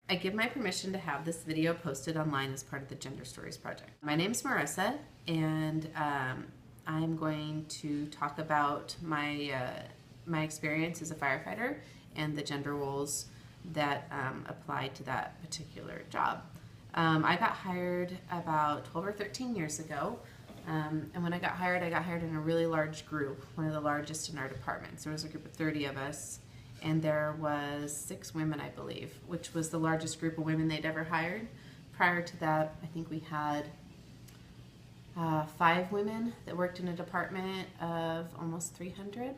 I give my permission to have this video posted online as part of the Gender Stories Project. My name is Marissa, and I'm going to talk about my experience as a firefighter and the gender roles that apply to that particular job. I got hired about 12 or 13 years ago, and when I got hired in a really large group, one of the largest in our department. So there was a group of 30 of us, and there was 6 women, I believe, which was the largest group of women they'd ever hired. Prior to that, I think we had 5 women that worked in a department of almost 300,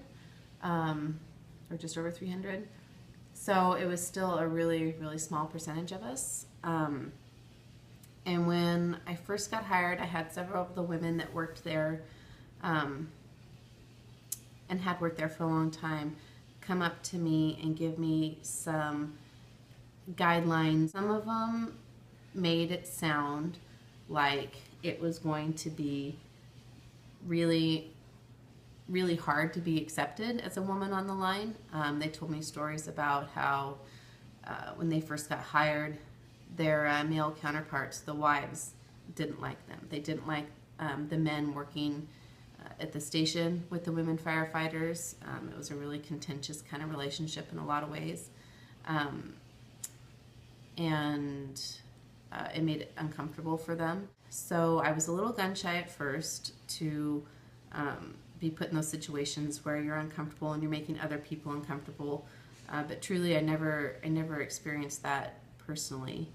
or just over 300. So it was still a really, really small percentage of us. And when I first got hired, I had several of the women that worked there and had worked there for a long time come up to me and give me some guidelines. Some of them made it sound like it was going to be really, really hard to be accepted as a woman on the line. They told me stories about how when they first got hired, their male counterparts, the wives, didn't like them. They didn't like the men working at the station with the women firefighters. It was a really contentious kind of relationship in a lot of ways. And it made it uncomfortable for them. So I was a little gun shy at first to be put in those situations where you're uncomfortable and you're making other people uncomfortable. But truly, I never experienced that personally.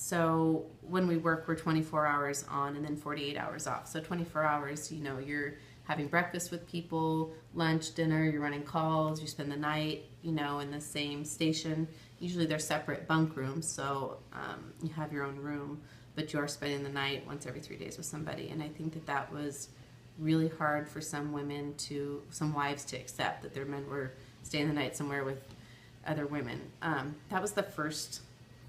So when we work, we're 24 hours on and then 48 hours off. So 24 hours, you know, you're having breakfast with people, lunch, dinner, you're running calls, you spend the night, you know, in the same station. Usually they're separate bunk rooms, so you have your own room, but you are spending the night once every 3 days with somebody. And I think that that was really hard for some wives to accept, that their men were staying the night somewhere with other women. That was the first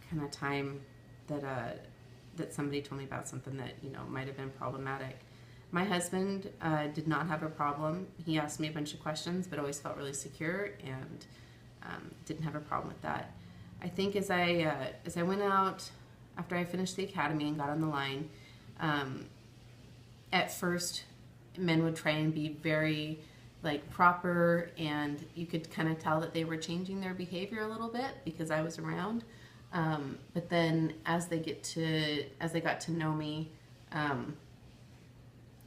kind of time that somebody told me about something that, you know, might have been problematic. My husband did not have a problem. He asked me a bunch of questions, but always felt really secure and didn't have a problem with that. I think as I went out after I finished the academy and got on the line, at first men would try and be very proper, and you could kind of tell that they were changing their behavior a little bit because I was around. But then as they got to know me,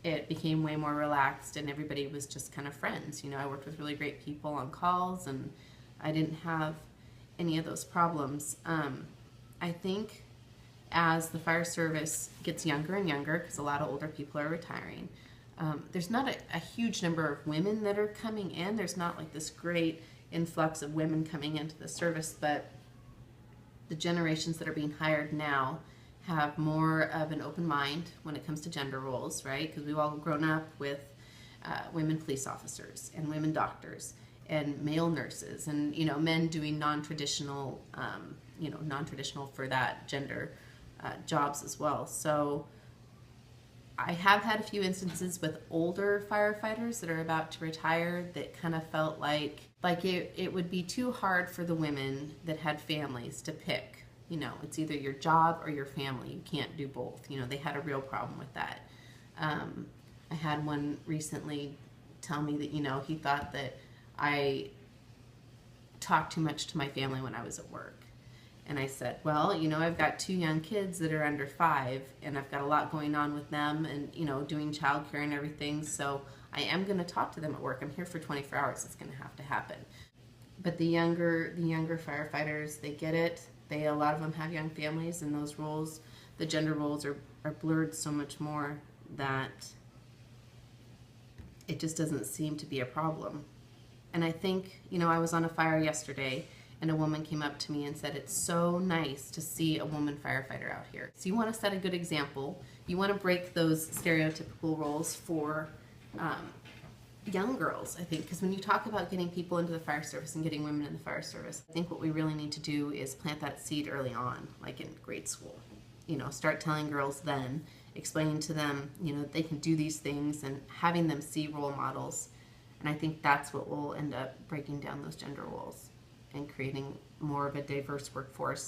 it became way more relaxed, and everybody was just kind of friends. You know, I worked with really great people on calls, and I didn't have any of those problems. I think as the fire service gets younger and younger, because a lot of older people are retiring, there's not a huge number of women that are coming in. There's not like this great influx of women coming into the service, but the generations that are being hired now have more of an open mind when it comes to gender roles, right? Because we've all grown up with women police officers and women doctors and male nurses, and, you know, men doing non-traditional, non-traditional for that gender jobs as well. So I have had a few instances with older firefighters that are about to retire that kind of felt like it would be too hard for the women that had families to pick. You know, it's either your job or your family. You can't do both. You know, they had a real problem with that. I had one recently tell me that, you know, he thought that I talked too much to my family when I was at work. And I said, well, you know, I've got 2 young kids that are under 5, and I've got a lot going on with them, and, you know, doing childcare and everything. So I am going to talk to them at work. I'm here for 24 hours. It's going to have to happen. But the younger firefighters, they get it. A lot of them have young families, and those roles, the gender roles, are blurred so much more that it just doesn't seem to be a problem. And I think, you know, I was on a fire yesterday, and a woman came up to me and said, it's so nice to see a woman firefighter out here. So you want to set a good example. You want to break those stereotypical roles for young girls, I think, because when you talk about getting people into the fire service and getting women in the fire service, I think what we really need to do is plant that seed early on, like in grade school. You know, start telling girls then, explaining to them, you know, they can do these things, and having them see role models. And I think that's what will end up breaking down those gender roles. and creating more of a diverse workforce